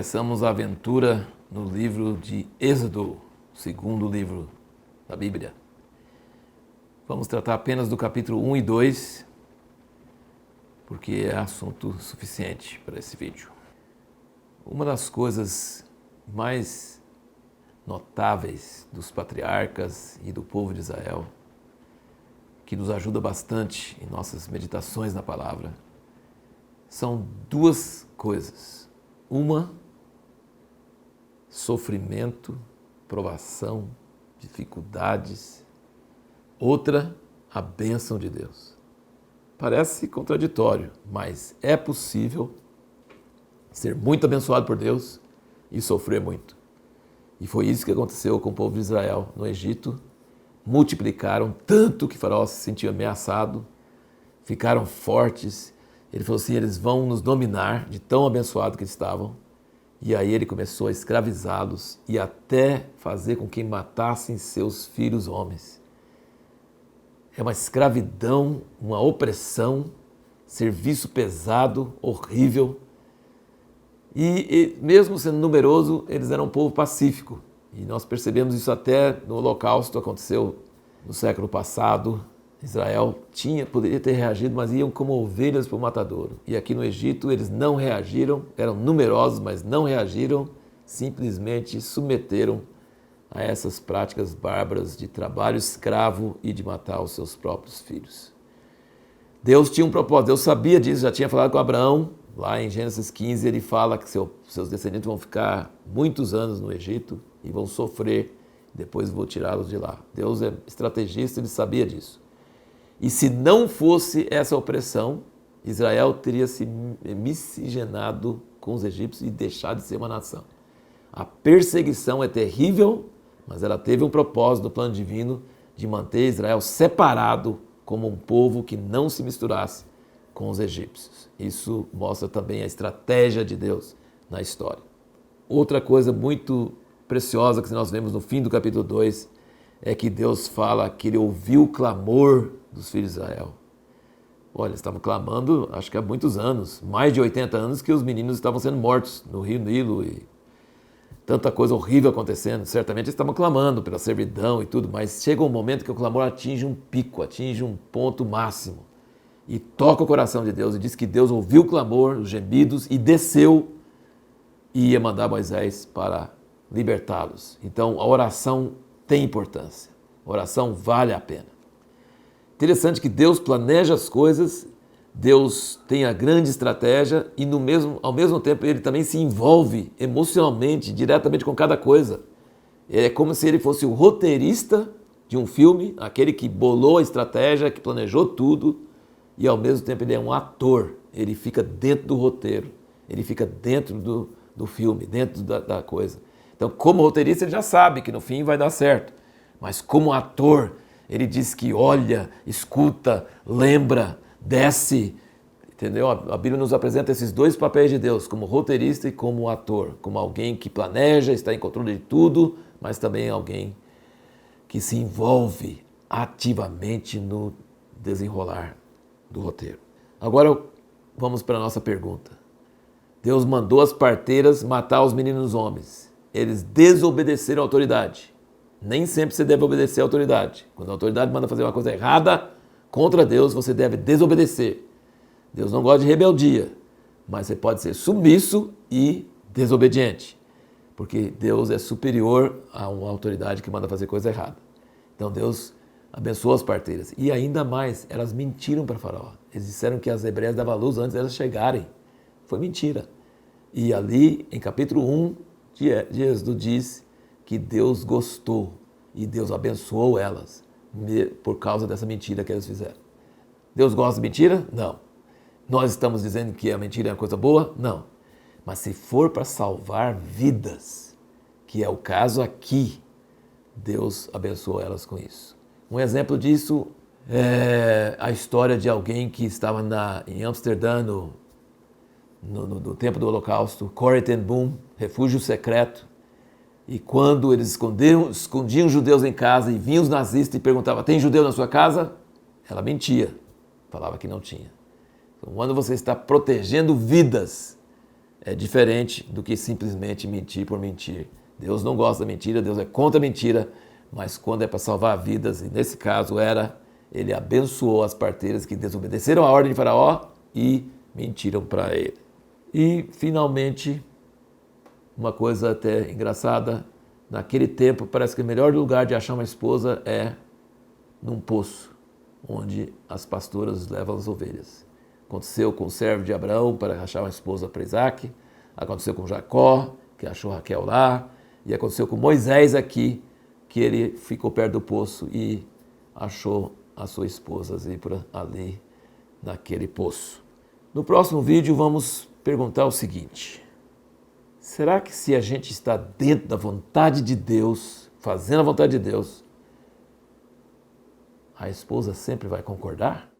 começamos a aventura no livro de Êxodo, o segundo livro da Bíblia. Vamos tratar apenas do capítulo 1 e 2, porque é assunto suficiente para esse vídeo. Uma das coisas mais notáveis dos patriarcas e do povo de Israel, que nos ajuda bastante em nossas meditações na palavra, são duas coisas. Uma, sofrimento, provação, dificuldades. Outra, a bênção de Deus. Parece contraditório, mas é possível ser muito abençoado por Deus e sofrer muito. E foi isso que aconteceu com o povo de Israel no Egito. Multiplicaram tanto que Faraó se sentiu ameaçado, ficaram fortes. Ele falou assim, eles vão nos dominar de tão abençoado que estavam. E aí ele começou a escravizá-los e até fazer com que matassem seus filhos homens. É uma escravidão, uma opressão, serviço pesado, horrível. E mesmo sendo numeroso, eles eram um povo pacífico. E nós percebemos isso até no Holocausto, aconteceu no século passado. Israel poderia ter reagido, mas iam como ovelhas para o matadouro. E aqui no Egito eles não reagiram, eram numerosos, mas não reagiram, simplesmente submeteram a essas práticas bárbaras de trabalho escravo e de matar os seus próprios filhos. Deus tinha um propósito, Deus sabia disso, já tinha falado com Abraão, lá em Gênesis 15 ele fala que seus descendentes vão ficar muitos anos no Egito e vão sofrer, depois vou tirá-los de lá. Deus é estrategista, ele sabia disso. E se não fosse essa opressão, Israel teria se miscigenado com os egípcios e deixado de ser uma nação. A perseguição é terrível, mas ela teve um propósito no plano divino de manter Israel separado como um povo que não se misturasse com os egípcios. Isso mostra também a estratégia de Deus na história. Outra coisa muito preciosa que nós vemos no fim do capítulo 2 é que Deus fala que ele ouviu o clamor dos filhos de Israel. Olha, eles estavam clamando, acho que há muitos anos, mais de 80 anos que os meninos estavam sendo mortos no rio Nilo e tanta coisa horrível acontecendo. Certamente eles estavam clamando pela servidão e tudo, mas chega um momento que o clamor atinge um pico, atinge um ponto máximo e toca o coração de Deus e diz que Deus ouviu o clamor, os gemidos e desceu e ia mandar Moisés para libertá-los. Então a oração tem importância, a oração vale a pena. Interessante que Deus planeja as coisas, Deus tem a grande estratégia e ao mesmo tempo ele também se envolve emocionalmente, diretamente com cada coisa. É como se ele fosse o roteirista de um filme, aquele que bolou a estratégia, que planejou tudo e ao mesmo tempo ele é um ator, ele fica dentro do roteiro, ele fica dentro do filme, dentro da coisa. Então como roteirista ele já sabe que no fim vai dar certo, mas como ator ele diz que olha, escuta, lembra, desce, entendeu? A Bíblia nos apresenta esses dois papéis de Deus, como roteirista e como ator, como alguém que planeja, está em controle de tudo, mas também alguém que se envolve ativamente no desenrolar do roteiro. Agora vamos para a nossa pergunta. Deus mandou as parteiras matar os meninos homens. Eles desobedeceram à autoridade. Nem sempre você deve obedecer à autoridade. Quando a autoridade manda fazer uma coisa errada contra Deus, você deve desobedecer. Deus não gosta de rebeldia, mas você pode ser submisso e desobediente, porque Deus é superior a uma autoridade que manda fazer coisa errada. Então Deus abençoou as parteiras. E ainda mais, elas mentiram para Faraó. Eles disseram que as hebreias davam luz antes de elas chegarem. Foi mentira. E ali, em capítulo 1 de Êxodo, diz que Deus gostou e Deus abençoou elas por causa dessa mentira que eles fizeram. Deus gosta de mentira? Não. Nós estamos dizendo que a mentira é uma coisa boa? Não. Mas se for para salvar vidas, que é o caso aqui, Deus abençoou elas com isso. Um exemplo disso é a história de alguém que estava em Amsterdã, no tempo do Holocausto, Corrie ten Boom, refúgio secreto. E quando eles escondiam judeus em casa e vinham os nazistas e perguntavam, tem judeu na sua casa? Ela mentia, falava que não tinha. Então, quando você está protegendo vidas, é diferente do que simplesmente mentir por mentir. Deus não gosta da mentira, Deus é contra a mentira, mas quando é para salvar vidas, e nesse caso ele abençoou as parteiras que desobedeceram a ordem de Faraó e mentiram para ele. E, finalmente, uma coisa até engraçada, naquele tempo parece que o melhor lugar de achar uma esposa é num poço, onde as pastoras levam as ovelhas. Aconteceu com o servo de Abraão para achar uma esposa para Isaac, aconteceu com Jacó, que achou Raquel lá, e aconteceu com Moisés aqui, que ele ficou perto do poço e achou a sua esposa ali naquele poço. No próximo vídeo vamos perguntar o seguinte: será que se a gente está dentro da vontade de Deus, fazendo a vontade de Deus, a esposa sempre vai concordar?